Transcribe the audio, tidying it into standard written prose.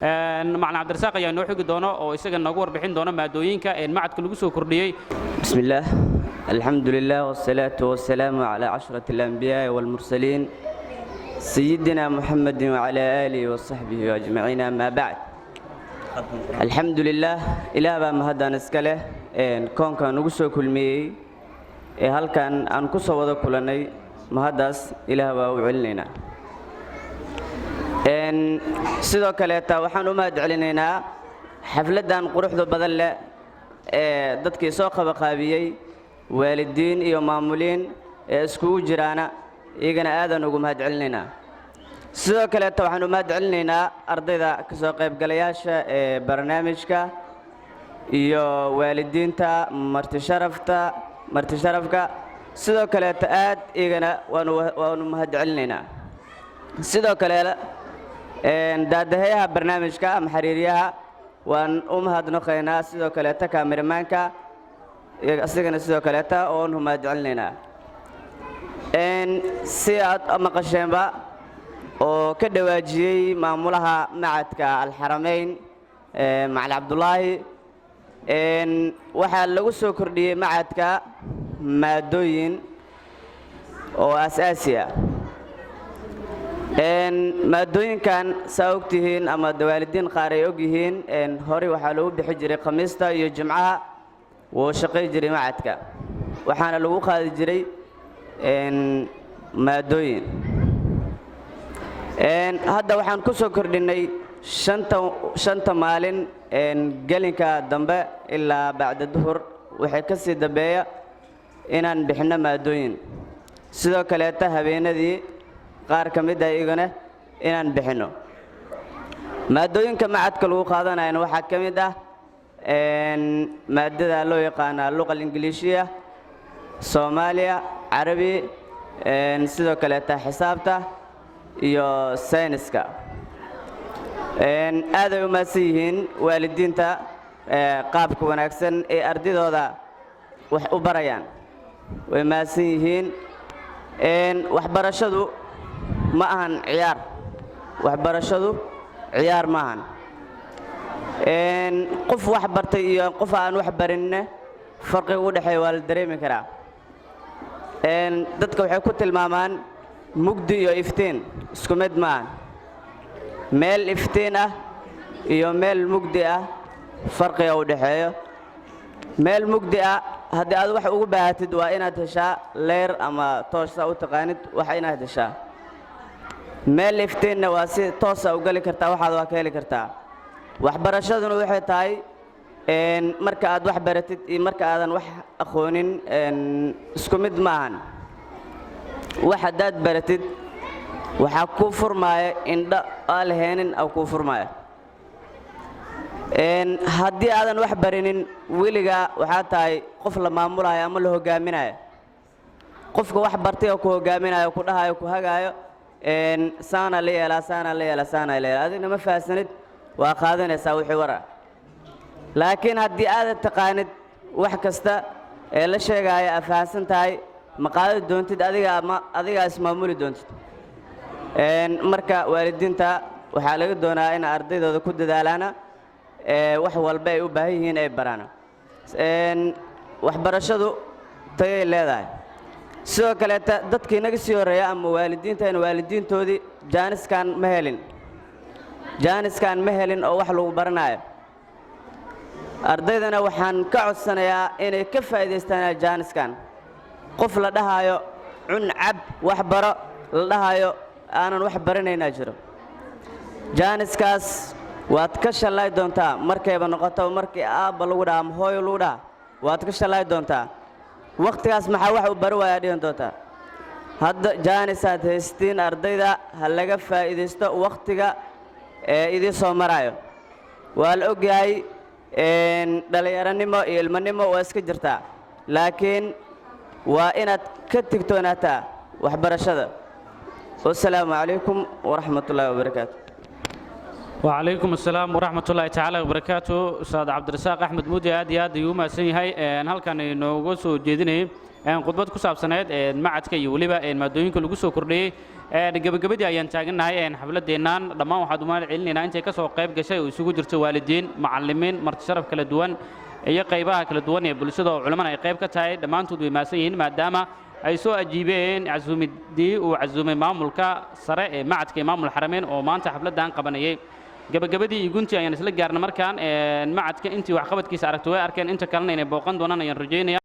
macna cabdirasaaq ayaa noo xigi doona oo isaga nagu warbixin doona maadooyinka macadka lagu soo kordhiyey. bismillaah alxamdulillaah wassalaatu wassalaamu calaa cashrati alanbiyaa'i waalmursaliin sayidina muxamedin wacalaa aalihi wasaxbihi ajmaciin amaa bacd. alxamdulillaah ilaah baa mahaddan iska leh koonkan ugu soo kulmiyey ee halkan aan ku soo wada kulannay mahaddaas ilaah baa u celinaynaa. sidoo kaleeta waxaan u mahad celinaynaa xafladdan quruxda badan leh ee dadkii soo qabaqaabiyey waalidiin iyo maamuliin ee iskugu jiraana iyagana aadaan ugu mahad celinaynaa. sidoo kaleeta waxaan u mahad celinaynaa ardayda ka soo qaybgalayaasha ee barnaamijka iyo waalidiinta martisharafka sidoo kaleeta aad iyagana waanu mahad celinaynaa. sidoo kale daadahayaha barnaamijka ama xiriiryaha waan u mahadnaqaynaa. sidoo kaleeta kaamiramaanka asigana sidoo kaleeta oon u mahad celinaynaa. si aad maqasheenba oo ka dhawaajiyey maamulaha macadka alxaramayn macali cabdulaahi waxaa lagu soo kordhiyey macadka maadooyin oo asaasi ah. maadooyinkan saa ogtihiin ama waalidiin qaar ay ogyihiin horey waxaa lagu bixi jiray khamiista iyo jimcaha wuu shaqay jiray macadka waxaana lagu qaadi jiray maadooyin. hadda waxaan ku soo kordhinay shanta maalin gelinka dambe ilaa bacda duhur waxay ka sii dambeeya inaan bixinno maadooyin. sidoo kaleeta habeenadii qaar ka mid ah iyagana inaan bixinno. maadooyinka macadka lagu qaadanayana waxaa ka mid ah maadada loo yaqaana luqa ingiliishiya, soomaaliya, carabi, sidoo kaleeta xisaabta iyo sayniska. aaday u mahadsan yihiin waalidiinta qaabka wanaagsan ee ardaydooda wax u barayaan way mahadsan yihiin. waxbarashadu ma ahan ciyaar, waxbarashadu ciyaar ma ahan. qof wax bartay iyo qof aan wax barinne farqiga u dhexeeya waa la dareemi karaa. dadka waxay ku tilmaamaan mugdi iyo iftiin isku mid ma ahan. meel iftiin ah iyo meel mugdi ah farqiga u dhexeeyo. meel mugdi ah haddii aad wax ugu baahatid waa inaad heshaa leer ama toosa u taqaanid waxa inaad heshaa. meel iftiinna waa si toosa u geli kartaa waxaad waa ka heli kartaa. waxbarashaduna waxay tahay marka aad wax baratid iyo marka aadan wax aqoonin isku mid ma ahan. wax haddaad baratid waxaa kuu furmaaya indho aa lahaynin aa kuu furmaaya. haddii aadan wax barinin weligaa waxaa tahay qof la maamulayo ama la hogaaminayo. qofka wax bartay oo ku hogaaminayo ku dhahayo ku hagaayo saana la yeelaa saana la yeelaa saana la yeelaa adigna ma fahasanid waa qaadanaysaa wixii wara. laakiin haddii aadan taqaanid wax kasta ee la sheegaayo aad fahansan tahay ma qaadi doontid adigaa ismaamuli doontid. marka waalidiinta waxaa laga doonaa in ardaydooda ku dadaalaana wax walba ay u baahan yihiin ay baraan. waxbarashadu tayay leedahay. sidoo kaleeta dadkii naga sii horreeya ama waalidiintoodii jaaniskan ma helin oo wax lagu baranayo. ardaydana waxaan ka codsanayaa inay ka faa'iidaystaan jaaniskan. qof la dhahayo cun cab wax baro la dhahayo aanan wax baranaynaa jiro. jaaniskaas waad ka shallay doontaa markayba noqoto markii aabba lagu dhaha ama hooyo lagu dhaha waad ka shallay doontaa. wakhtigaas maxaa wax u bari waayaa dhigan doontaa. hadda jaanisaad haystiin ardayda ha laga faa'iidaysto wakhtiga ee idin soo maraayo. waa la ogyahay dhallinyaranimo iyo ilmanimo waa iska jirtaa laakiin waa inaad ka tigtoonaataa waxbarashada. wasalaamu calaykum waraxmatullaahi wabarakaatu. وعليكم السلام ورحمة الله تعالى وبركاته. أستاذ عبد الرزاق أحمد مودي aad iyo aad ayuu u mahadsan yahay halkan inoogu soo jeedinayay khudbad ku saabsaneed macadka iyo weliba maadooyinka lagu soo kordhiyey gabagabadii ayaan taaganahay xafladeennan dhammaan waxaad u mahad celinaynaa intay ka soo qayb gashay oo isugu jirto waalidiin macallimiin marti sharaf kala duwan iyo qaybaha kala duwan ee bulshada oo culimada ay qayb ka tahay dhammaantood way maasan yihiin maadaama ay soo ajiibeen casuumidii uu casuumay maamulka sare ee macadka imaamul xarameyn oo maanta xafladdan qabanayay gabagabadii iyo guntii ayaan isla gaarna markaan macadka intii waxqabadkiisa aragto way arkeen inta kalena inay booqan doonaan ayaan rajaynaya